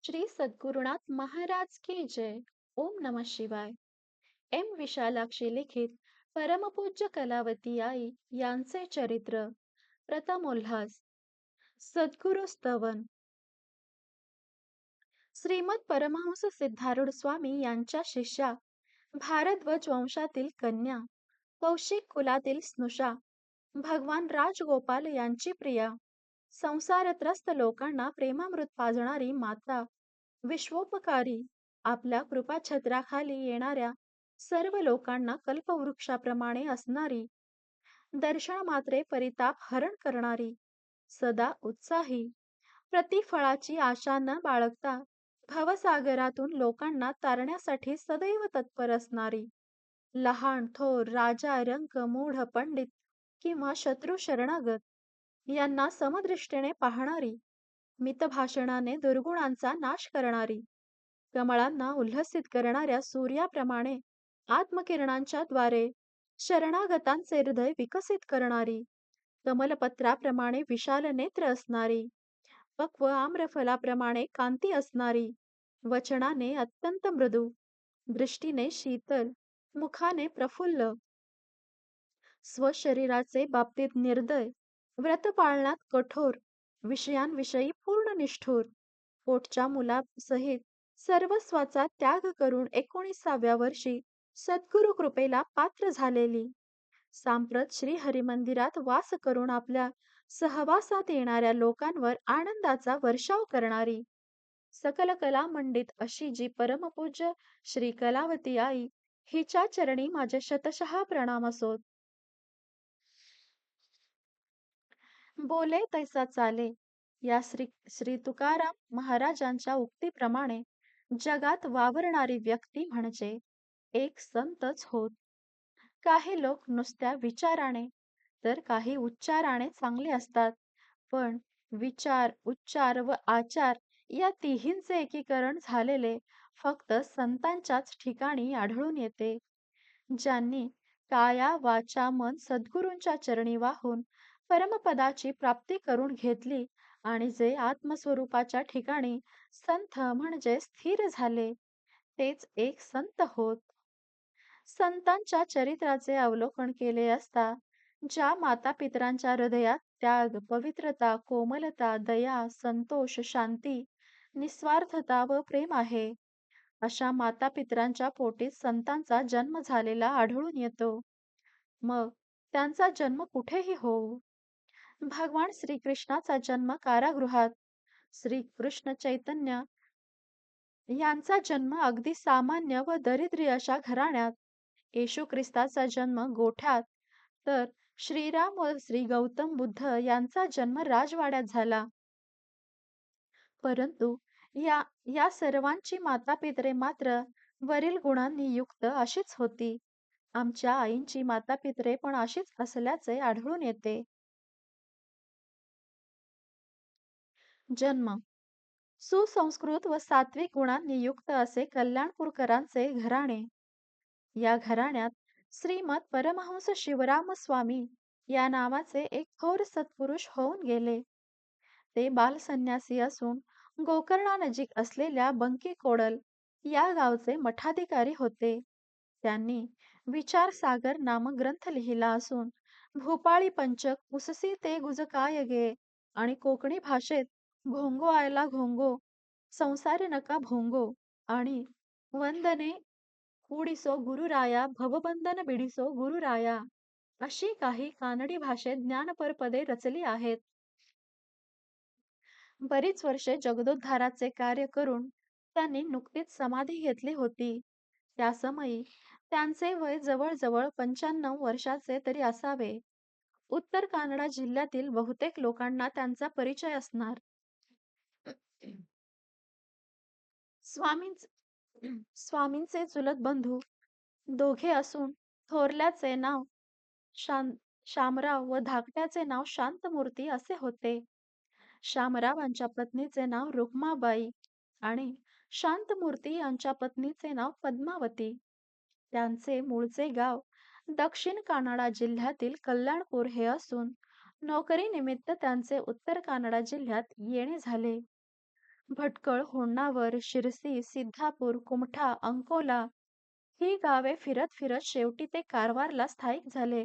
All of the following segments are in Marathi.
श्री सद्गुरुनाथ महाराज की जय. ओम नमः शिवाय. एम विशालाक्षी लिखित परमपूज्य कलावती आई यांचे चरित्र. प्रथम उल्हास. सद्गुरु स्तवन. श्रीमद परमहंस सिद्धारूढ स्वामी यांच्या शिष्या, भारद्वाज वंशातील कन्या, कौशिक कुलातील स्नुषा, भगवान राजगोपाल यांची प्रिया, संसारत्रस्त लोकांना प्रेमामृत पाजणारी माता, विश्वोपकारी, आपल्या कृपाछत्राखाली येणाऱ्या सर्व लोकांना कल्पवृक्षाप्रमाणे असणारी, दर्शनमात्रे परिताप हरण करणारी, सदा उत्साही, प्रतिफळाची आशा न बाळगता भवसागरातून लोकांना तारण्यासाठी सदैव तत्पर असणारी, लहान थोर राजा रंक मूढ पंडित किंवा शत्रू शरणागत यांना समदृष्टीने पाहणारी, मितभाषणाने दुर्गुणांचा नाश करणारी, कमळांना उल्हसित करणाऱ्या सूर्याप्रमाणे आत्मकिरणांच्या द्वारे शरणागतांचे हृदय विकसित करणारी, कमलपत्राप्रमाणे विशाल नेत्र असणारी, पक्व आम्रफलाप्रमाणे कांती असणारी, वचनाने अत्यंत मृदू, दृष्टीने शीतल, मुखाने प्रफुल्ल, स्वशरीराचे बाबतीत निर्दय, व्रत पाळण्यात कठोर, विषयांविषयी पूर्ण निष्ठुर, पोटच्या मुलासहित सर्वस्वाचा त्याग करून 19व्या वर्षी सद्गुरु कृपेला पात्र झालेली, सांप्रत श्रीहरिमंदिरात वास करून आपल्या सहवासात येणाऱ्या लोकांवर आनंदाचा वर्षाव करणारी, सकल कलामंडित अशी जी परमपूज्य श्री कलावती आई हिच्या चरणी माझे शतशः प्रणाम असोत. बोले तैसा चाले या श्री तुकाराम महाराजांच्या उक्तीप्रमाणे जगात वावरणारी व्यक्ती म्हणजे एक संतच होत. काही लोक नुसत्या विचाराने तर काही उच्चाराने चांगले असतात, पण विचार, उच्चार व आचार या तिहींचे एकीकरण झालेले फक्त संतांच्याच ठिकाणी आढळून येते. ज्यांनी काया वाचा मन सद्गुरूंच्या चरणी वाहून परमपदाची प्राप्ती करून घेतली आणि जे आत्मस्वरूपाच्या ठिकाणी संथ म्हणजे स्थिर झाले, तेच एक संत होत. संतांच्या चरित्राचे अवलोकन केले असता ज्या मातापितरांच्या हृदयात त्याग, पवित्रता, कोमलता, दया, संतोष, शांती, निस्वार्थता व प्रेम आहे, अशा मातापितरांच्या पोटी संतांचा जन्म झालेला आढळून येतो. मग त्यांचा जन्म कुठेही होवो. भगवान श्रीकृष्णाचा जन्म कारागृहात, श्रीकृष्ण चैतन्य यांचा जन्म अगदी सामान्य व दरिद्री अशा घराण्यात, येशू ख्रिस्ताचा जन्म गोठ्यात, तर श्रीराम व श्री गौतम बुद्ध यांचा जन्म राजवाड्यात झाला. परंतु या या सर्वांची मातापितरे मात्र वरील गुणांनी युक्त अशीच होती. आमच्या आईंची मातापितरे पण अशीच असल्याचे आढळून येते. जन्म. सुसंस्कृत व सात्विक गुणांनी युक्त असे कल्याणपूरकरांचे घराणे. या घराण्यात श्रीमद परमहंस शिवराम स्वामी या नावाचे एक थोर सत्पुरुष होऊन गेले. ते बालसन्यासी असून गोकर्णानजीक असलेल्या बंकी कोडल या गावचे मठाधिकारी होते. त्यांनी विचार सागर नामक ग्रंथ लिहिला असून भूपाळी पंचक, उससी ते गुज काय गे आणि कोकणी भाषेत घोंगो आयला घोंगो, संसार नका भोंगो आणि वंदने कुडिसो गुरुराया, भवबंधन बिडिसो गुरुराया अशी काही कानडी भाषेत ज्ञानपर रचली आहेत. बरीच वर्षे जगदोद्धाराचे कार्य करून त्यांनी नुकतीच समाधी घेतली होती. त्या समयी त्यांचे वय जवळजवळ 95 वर्षाचे तरी असावे. उत्तर कानडा जिल्ह्यातील बहुतेक लोकांना त्यांचा परिचय असणार. स्वामींचे चुलत बंधू दोघे असून थोरल्याचे नाव शां शामराव व धाकट्याचे नाव शांतमूर्ती असे होते. शामरावांच्या पत्नीचे नाव रुक्माबाई आणि शांतमूर्ती यांच्या पत्नीचे नाव पद्मावती. त्यांचे मूळचे गाव दक्षिण कानडा जिल्ह्यातील कल्याणपूर हे असून नोकरीनिमित्त त्यांचे उत्तर कानडा जिल्ह्यात येणे झाले. भटकळ, होन्नावर, शिरसी, सिद्धापूर, कुमठा, अंकोला ही गावे फिरत फिरत शेवटी ते कारवारला स्थायिक झाले.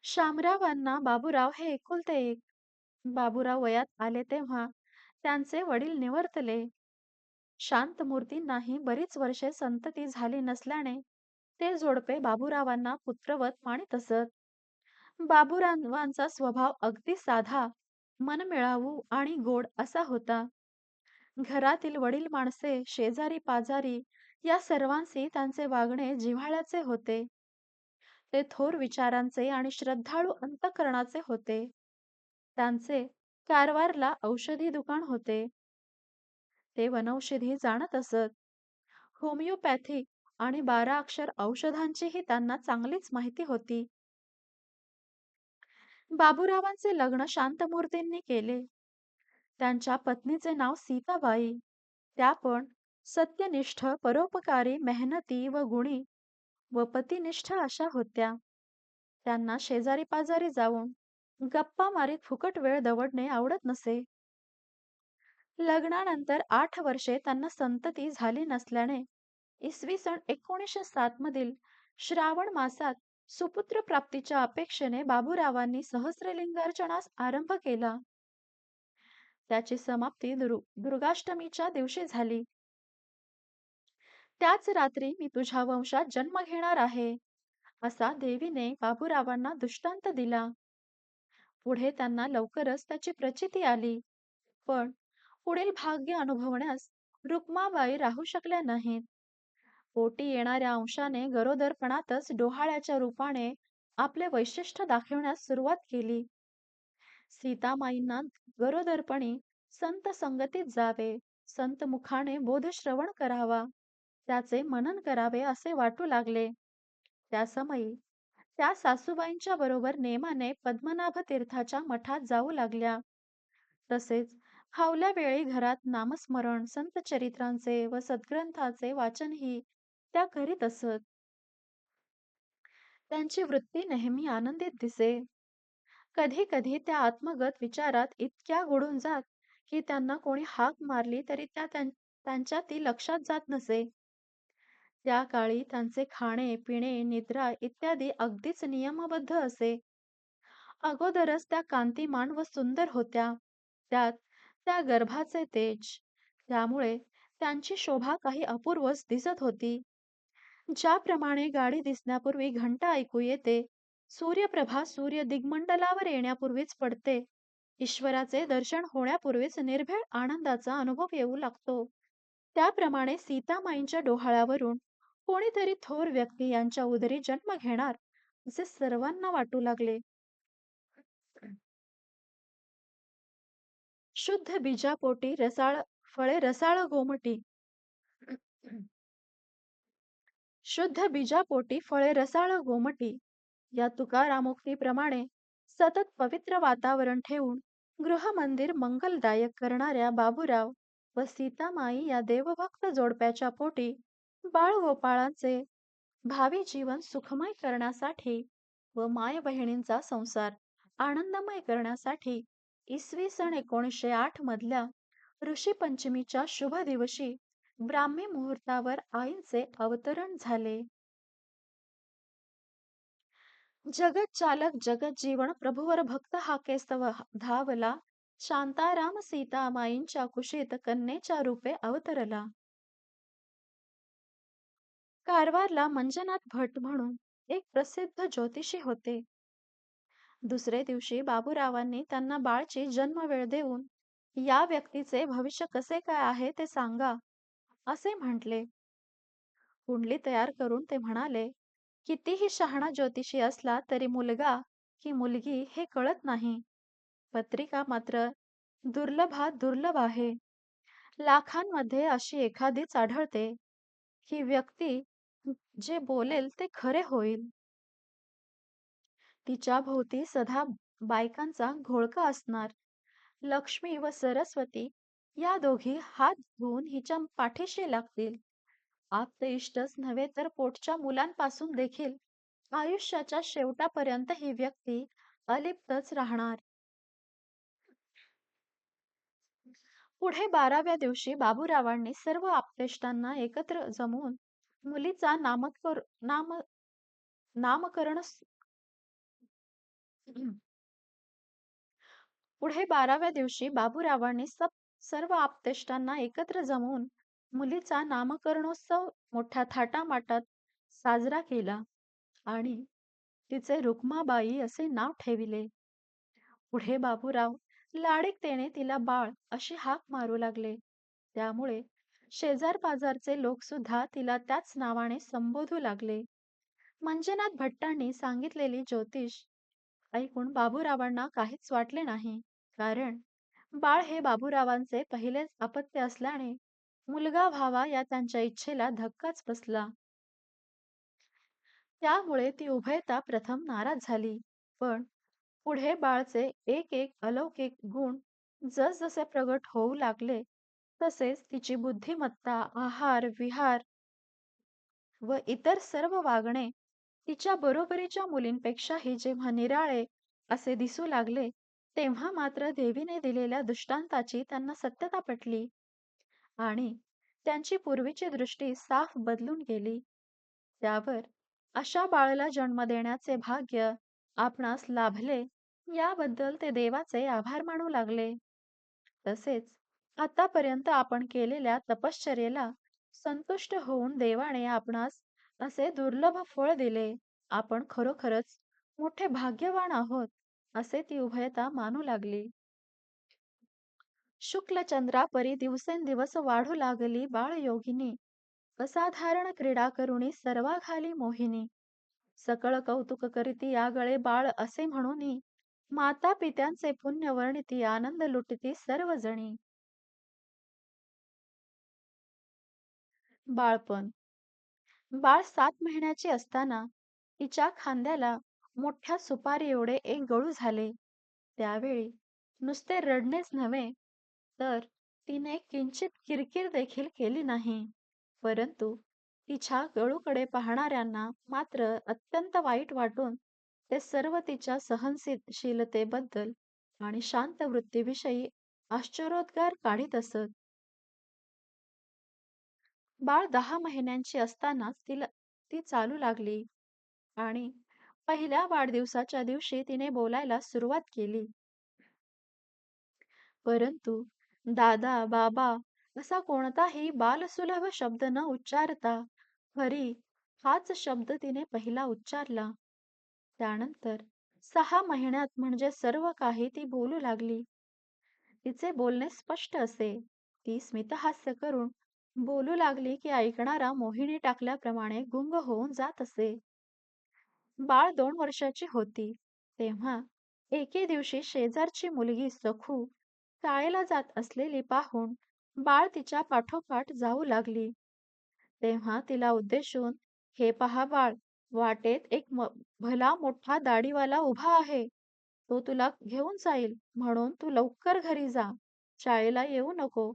शामरावांना बाबूराव हे एकुलते एक. बाबूराव वयात आले तेव्हा त्यांचे वडील निवर्तले. शांतमूर्तींनाही बरीच वर्षे संतती झाली नसल्याने ते जोडपे बाबूरावांना पुत्रवत मानित असत. बाबूरावांचा स्वभाव अगदी साधा, मनमिळावू आणि गोड असा होता. घरातील वडील माणसे, शेजारी पाजारी या सर्वांशी त्यांचे वागणे जिव्हाळ्याचे होते. ते थोर विचारांचे आणि श्रद्धाळू अंतःकरणाचे होते. त्यांचे कारवारला औषधी दुकान होते. ते वनौषधी जाणत असत. होमिओपॅथी आणि 12 अक्षर औषधांचीही त्यांना चांगलीच माहिती होती. बाबूरावांचे लग्न शांतमूर्तींनी केले. त्यांच्या पत्नीचे नाव सीताबाई. त्या पण सत्यनिष्ठ, परोपकारी, मेहनती व गुणी व पतिनिष्ठ अशा होत्या. त्यांना शेजारी पाजारी जाऊन गप्पा मारीत फुकट वेळ दवडणे आवडत नसे. लग्नानंतर 8 वर्षे त्यांना संतती झाली नसल्याने इसवी सन 1907 मधील श्रावण मासात सुपुत्र प्राप्तीच्या अपेक्षेने बाबूरावांनी सहस्रलिंगार्चनास आरंभ केला. त्याची समाप्ती दुर्गाष्टमीच्या दिवशी झाली. त्याच रात्री मी तुझ्या वंशात जन्म घेणार आहे, असा देवीने बाबूरावांना दृष्टांत दिला. पुढे त्यांना लवकरच त्याची प्रचिती आली. पण पुढील भाग्य अनुभवण्यास रुक्माबाई राहू शकल्या नाहीत. पोटी येणाऱ्या अंशाने गरोदरपणातच डोहाळ्याच्या रूपाने आपले वैशिष्ट्य दाखविण्यास सुरुवात केली. सीतामाईंना गरोदरपणी संत संगतीत जावे, संत मुखाने बोधश्रवण करावा, त्याचे मनन करावे असे वाटू लागले. त्या समयी त्या सासूबाईंच्या बरोबर नेमाने पद्मनाभ तीर्थाच्या मठात जाऊ लागल्या. तसेच फावल्या वेळी घरात नामस्मरण, संत चरित्रांचे व सद्ग्रंथाचे वाचनही त्या करीत असत. त्यांची वृत्ती नेहमी आनंदित दिसे. कधी कधी त्या आत्मगत विचारात इतक्या बुडून जात की त्यांना कोणी हाक मारली तरी त्यांच्या ती लक्षात जात नसे. त्या काळी त्यांचे खाणे, पिणे, निद्रा इत्यादी अगदीच नियमबद्ध असे. अगोदरच त्या कांतिमान व सुंदर होत्या. त्यात त्या गर्भाचे तेज. त्यामुळे त्यांची शोभा काही अपूर्वच दिसत होती. ज्याप्रमाणे गाडी दिसण्यापूर्वी घंटा ऐकू येते, सूर्यप्रभा सूर्य दिग्मंडलावर येण्यापूर्वीच पडते, ईश्वराचे दर्शन होण्यापूर्वीच निर्भेळ आनंदाचा अनुभव येऊ लागतो, त्याप्रमाणे सीतामाईंच्या डोहाळ्यावरून कोणीतरी थोर व्यक्ती यांच्या उदरी जन्म घेणार असे सर्वांना वाटू लागले. शुद्ध बीजापोटी रसाळ फळे रसाळ गोमटी. शुद्ध बीजापोटी फळे रसाळ गोमटी या तुकारामोक्तीप्रमाणे सतत पवित्र वातावरण ठेवून गृहमंदिर मंगलदायक करणाऱ्या बाबूराव व सीतामाई या देवभक्त जोडप्याच्या पोटी बाळगोपाळांचे भावी जीवन सुखमय करण्यासाठी व माय बहिणींचा संसार आनंदमय करण्यासाठी इसवी सन 1908 मधल्या ऋषी पंचमीच्या शुभ दिवशी ब्राह्मी मुहूर्तावर आईंचे अवतरण झाले. जगत चालक जगत जीवन प्रभुवर भक्त हा केस्तव धावला, शांताराम सीतामाईंच्या कुशीत कन्येच्या रूपे अवतरला. कारवारला मंजनाथ भट म्हणून एक प्रसिद्ध ज्योतिषी होते. दुसरे दिवशी बाबूरावांनी त्यांना बाळची जन्मवेळ देऊन या व्यक्तीचे भविष्य कसे काय आहे ते सांगा असे म्हटले. कुंडली तयार करून ते म्हणाले, कितीही शहाणा ज्योतिषी असला तरी मुलगा की मुलगी हे कळत नाही. पत्रिका मात्र दुर्लभात दुर्लभ आहे. लाखांमध्ये अशी एखादीच आढळते. ही व्यक्ती जे बोलेल ते खरे होईल. तिच्या भोवती सदा बायकांचा घोळका असणार. लक्ष्मी व सरस्वती या दोघी हात धुवून हिच्या पाठीशी लागतील. आप्त इष्टच नव्हे तर पोटच्या मुलांपासून देखील आयुष्याच्या शेवटापर्यंत ही व्यक्ती अलिप्तच राहणार. पुढे 12व्या दिवशी बाबूरावांनी सर्व आप्तेष्टांना एकत्र जमवून मुलीचा नामकरण पुढे 12व्या दिवशी बाबूरावांनी सर्व आप्तेष्टांना एकत्र जमवून मुलीचा नामकरणोत्सव मोठ्या थाटामाटात साजरा केला आणि तिचे रुक्माबाई असे नाव ठेविले. पुढे बाबूराव लाडिकतेने तिला बाळ अशी हाक मारू लागले. त्यामुळे शेजार पाजारचे लोक सुद्धा तिला त्याच नावाने संबोधू लागले. मंजुनाथ भट्टांनी सांगितलेली ज्योतिष ऐकून बाबूरावांना काहीच वाटले नाही. कारण बाळ हे बाबूरावांचे पहिलेच अपत्य असल्याने मुलगा व्हावा या त्यांच्या इच्छेला धक्काच बसला. त्यामुळे ती उभयता प्रथम नाराज झाली. पण पुढे बाळचे एक एक अलौकिक गुण जसजसे प्रगट होऊ लागले, तसेच तिची बुद्धिमत्ता, आहार, विहार व इतर सर्व वागणे तिच्या बरोबरीच्या मुलींपेक्षाही जेव्हा निराळे असे दिसू लागले, तेव्हा मात्र देवीने दिलेल्या दृष्टांताची त्यांना सत्यता पटली आणि त्यांची पूर्वीची दृष्टी साफ बदलून गेली. त्यावर अशा बाळाला जन्म देण्याचे भाग्य आपणास लाभले याबद्दल ते देवाचे आभार मानू लागले. तसेच आतापर्यंत आपण केलेल्या तपश्चर्येला संतुष्ट होऊन देवाने आपणास असे दुर्लभ फळ दिले. आपण खरोखरच मोठे भाग्यवान आहोत, असे ती उभयता मानू लागली. शुक्ल चंद्रापरी दिवसेंदिवस वाढू लागली बाळयोगिनी. असाधारण क्रीडा करुणी सर्वाघाली मोहिनी. सकळ कौतुक करीती यागळे बाळ असे म्हणूनी. माता पित्यांचे पुण्य वर्णिती आनंद लुटिती सर्वजणी. बाळपण. बाळ 7 महिन्याचे असताना तिच्या खांद्याला मोठ्या सुपारी एवढे एक गळू झाले. त्यावेळी नुसते रडणेच नव्हे, तर तिने किंचित किरकिर देखील केली नाही. परंतु तिच्या गळूकडे पाहणाऱ्यांना मात्र अत्यंत वाईट वाटून ते सर्व तिच्या सहनशीलतेबद्दल आणि शांत वृत्तीविषयी आश्चर्योद्गार काढीत असत. बाळ 10 महिन्यांची असतानाच ती चालू लागली आणि पहिल्या वाढदिवसाच्या दिवशी तिने बोलायला सुरुवात केली. परंतु दादा, बाबा असा कोणताही बालसुलभ शब्द न उच्चारता हरी हाच शब्द तिने पहिला उच्चारला. त्यानंतर 6 महिन्यात म्हणजे सर्व काही ती बोलू लागली. तिचे बोलणे स्पष्ट असे. ती स्मितहास्य करून बोलू लागली की ऐकणारा मोहिनी टाकल्याप्रमाणे गुंग होऊन जात असे. बाळ 2 वर्षाची होती, तेव्हा एके दिवशी शेजारची मुलगी सखू शाळेला जात असलेली पाहून बाळ तिच्या पाठोपाठ जाऊ लागली. तेव्हा तिला उद्देशून, "हे पहा बाळ, वाटेत एक भला मोठा दाढीवाला उभा आहे. तो तुला घेऊन जाईल, म्हणून तू लवकर घरी जा. शाळेला येऊ नको."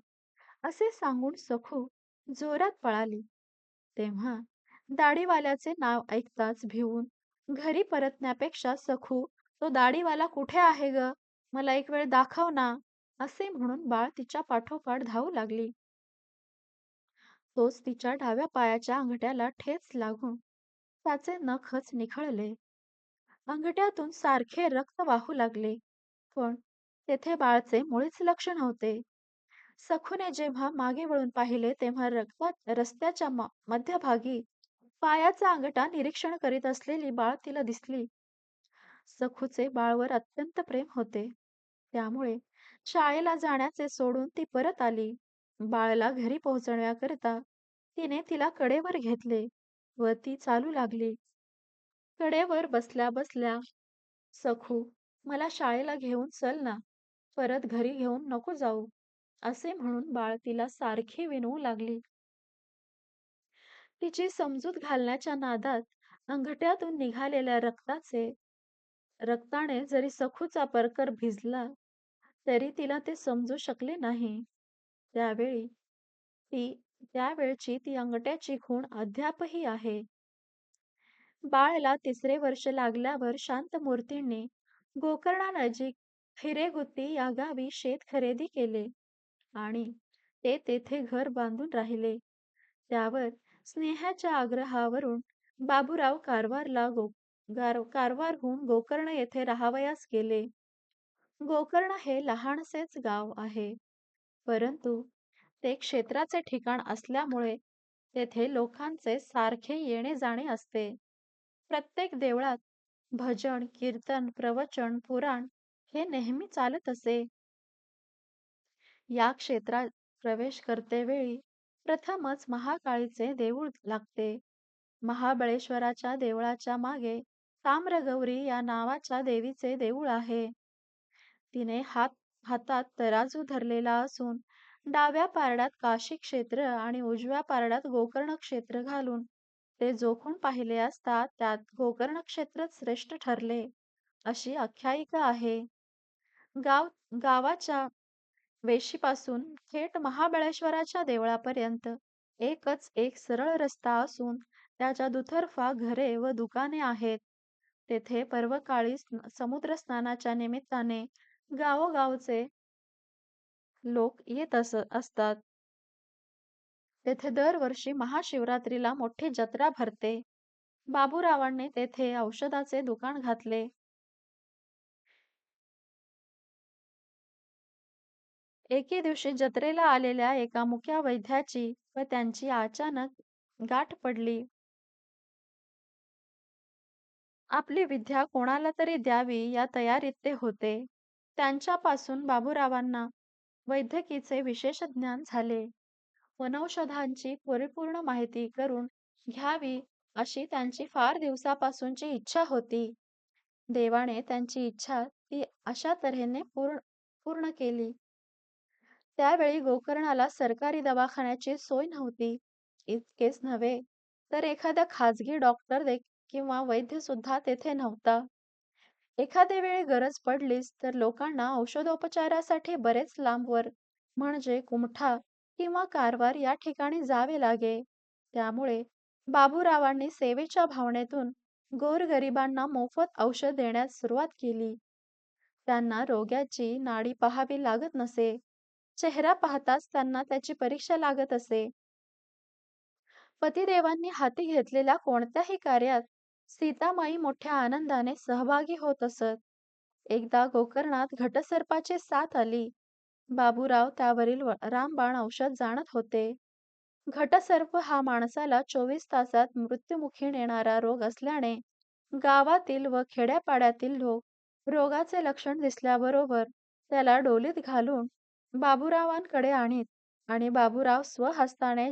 असे सांगून सखू जोरात पळाली. तेव्हा दाढीवाल्याचे नाव ऐकताच भिवून घरी परतण्यापेक्षा सखू, "तो दाढीवाला कुठे आहे ग? मला एक वेळ दाखव ना." असे म्हणून बाळ तिच्या पाठोपाठ धावू लागली. तोच तिच्या डाव्या पायाच्या अंगठ्याला ठेच लागून त्याचे नखच निखळले. अंगठ्यातून सारखे रक्त वाहू लागले. पण तेथे बाळचे मुळीच लक्ष नव्हते. सखूने जेव्हा मागे वळून पाहिले तेव्हा रस्त्याच्या मध्यभागी पायाचा अंगठा निरीक्षण करीत असलेली बाळ तिला दिसली. सखूचे बाळवर अत्यंत प्रेम होते. त्यामुळे शाळेला जाण्याचे सोडून ती परत आली. बाळाला घरी पोहोचवण्याकरिता तिने तिला कडेवर घेतले व ती चालू लागली. कडेवर बसल्या बसल्या, "सखू, मला शाळेला घेऊन चल ना. परत घरी घेऊन नको जाऊ." असे म्हणून बाळ तिला सारखी विनवू लागली. तिची समजूत घालण्याच्या नादात अंगठ्यातून निघालेल्या रक्ताने जरी सखूचा परकर भिजला, तरी तिला ते समजू शकले नाही. त्यावेळी ती त्यावेळची ती अंगठ्याची खूण अद्यापही आहे. बाळाला 3रे वर्ष लागल्यावर शांतमूर्तींनी गोकर्णानजीक हिरेगुत्ती या गावी शेत खरेदी केले. आणि ते तेथे घर बांधून राहिले. त्यावर स्नेहाच्या आग्रहावरून बाबूराव कारवारहून गोकर्ण येथे राहावयास गेले. गोकर्ण हे लहानसेच गाव आहे, परंतु ते क्षेत्राचे ठिकाण असल्यामुळे तेथे लोकांचे सारखे येणे जाणे असते. प्रत्येक देवळात भजन, कीर्तन, प्रवचन, पुराण हे नेहमी चालत असे. या क्षेत्रात प्रवेश करतेवेळी प्रथमच महाकाळीचे देऊळ लागते. महाबळेश्वराच्या देवळाच्या मागे ताम्रगौरी या नावाच्या देवीचे देऊळ आहे. तिने हातात तराजू धरलेला असून डाव्या पारड्यात काशी क्षेत्र आणि उजव्या पारड्यात गोकर्ण क्षेत्र घालून ते जोखून पाहिले असता त्यात गोकर्ण क्षेत्रच श्रेष्ठ ठरले, अशी आख्यायिका आहे. गाव गावाच्या वेशीपासून थेट महाबळेश्वराच्या देवळापर्यंत एकच एक सरळ रस्ता असून त्याच्या दुतर्फा घरे व दुकाने आहेत. तेथे पर्वकाळी समुद्र स्नानाच्या निमित्ताने गावोगावचे लोक येत असतात. तेथे दरवर्षी महाशिवरात्रीला मोठी जत्रा भरते. बाबूरावांनी तेथे औषधाचे दुकान घातले. एके दिवशी जत्रेला आलेल्या एका मुक्या वैद्याची व त्यांची अचानक गाठ पडली. आपली विद्या कोणाला तरी द्यावी या तयारीत ते होते. त्यांच्यापासून बाबूरावांना वैद्यकीचे विशेष ज्ञान झाले. वनौषधांची परिपूर्ण माहिती करून घ्यावी अशी त्यांची फार दिवसापासूनची इच्छा होती. देवाने त्यांची इच्छा ती अशा तऱ्हेने पूर्ण केली. त्यावेळी गोकर्णाला सरकारी दवाखान्याची सोय नव्हती. इतकेच नव्हे तर एखादा खाजगी किंवा वैद्य सुद्धा तेथे नव्हता. एखाद्या वेळी गरज पडलीच तर लोकांना औषधोपचारासाठी बरेच लांबवर म्हणजे कुमठा किंवा कारवार या ठिकाणी जावे लागे. त्यामुळे बाबूरावांनी सेवेच्या भावनेतून गोरगरिबांना मोफत औषध देण्यास सुरुवात केली. त्यांना रोग्याची नाडी पाहावी लागत नसे. चेहरा पाहताच त्यांना त्याची परीक्षा लागत असे. पतिदेवांनी हाती घेतलेल्या कोणत्याही कार्यात सीतामाई मोठ्या आनंदाने सहभागी होत असत. एकदा गोकर्णात घटसर्पाची साथ आली. बाबूराव त्यावरील रामबाण औषध जाणत होते. घटसर्प हा माणसाला 24 तासात मृत्युमुखी नेणारा रोग असल्याने गावातील व खेड्यापाड्यातील लोक रोगाचे लक्षण दिसल्याबरोबर त्याला डोलीत घालून बाबूरावांकडे आणीत आणि बाबूराव स्वहस्ताने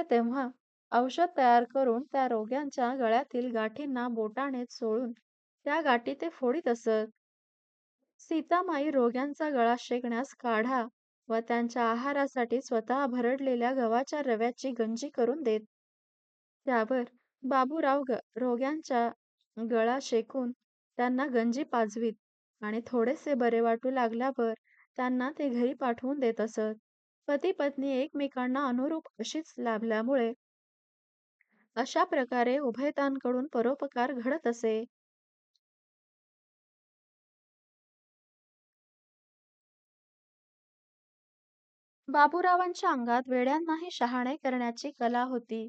तेव्हा औषध तयार करून त्या रोग्यांच्या गळ्यातील गाठींना बोटाने चोळून त्या गाठी ते फोडीत असत. सीतामाई रोग्यांचा गळा शेकण्यास काढा व त्यांच्या आहारासाठी स्वतः भरडलेल्या गव्हाच्या रव्याची गंजी करून देत. त्यावर बाबूराव रोग्यांच्या गळा शेकून त्यांना गंजी पाजवीत आणि थोडेसे बरे वाटू लागल्यावर त्यांना ते घरी पाठवून देत असत. पती पत्नी एकमेकांना अनुरूप अशीच लाभल्यामुळे अशा प्रकारे उभयतांकडून परोपकार घडत असे. बाबूरावांच्या अंगात वेड्यांनाही शहाणे करण्याची कला होती.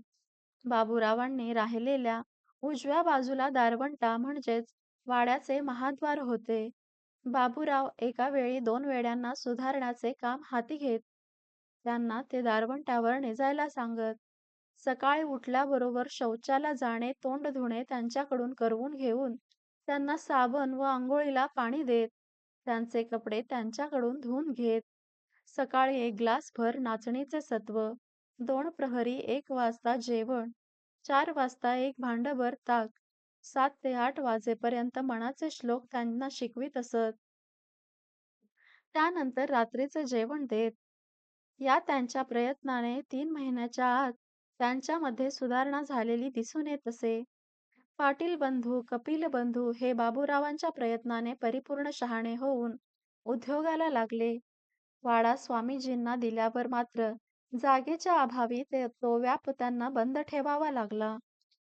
बाबूरावांनी राहिलेल्या उजव्या बाजूला दारवंटा म्हणजेच वाड्याचे महाद्वार होते. बाबूराव एका वेळी 2 वेड्यांना सुधारण्याचे काम हाती घेत. त्यांना ते दारवंट्यावर निजायला सांगत. सकाळी उठल्याबरोबर शौचाला जाणे, तोंड धुणे त्यांच्याकडून करवून घेऊन त्यांना साबण व अंघोळीला पाणी देत. त्यांचे कपडे त्यांच्याकडून धुवून घेत. सकाळी 1 ग्लासभर नाचणीचे सत्व, 2 प्रहरी 1 वाजता जेवण, 4 वाजता 1 भांडभर ताक, 7 ते 8 वाजेपर्यंत मनाचे श्लोक त्यांना शिकवीत असत. त्यानंतर रात्रीचे जेवण देत. या त्यांच्या प्रयत्नाने 3 महिन्याच्या आत त्यांच्यामध्ये सुधारणा झालेली दिसून येत असे. पाटील बंधू, कपिल बंधू हे बाबूरावांच्या प्रयत्नाने परिपूर्ण शहाणे होऊन उद्योगाला लागले. वाडा स्वामीजींना दिल्यावर मात्र जागेच्या अभावी तो व्याप त्यांना बंद ठेवावा लागला.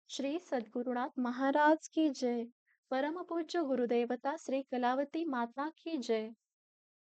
श्री सद्गुरुनाथ महाराज की जय. परमपूज्य गुरुदेवता श्री कलावती माता की जय.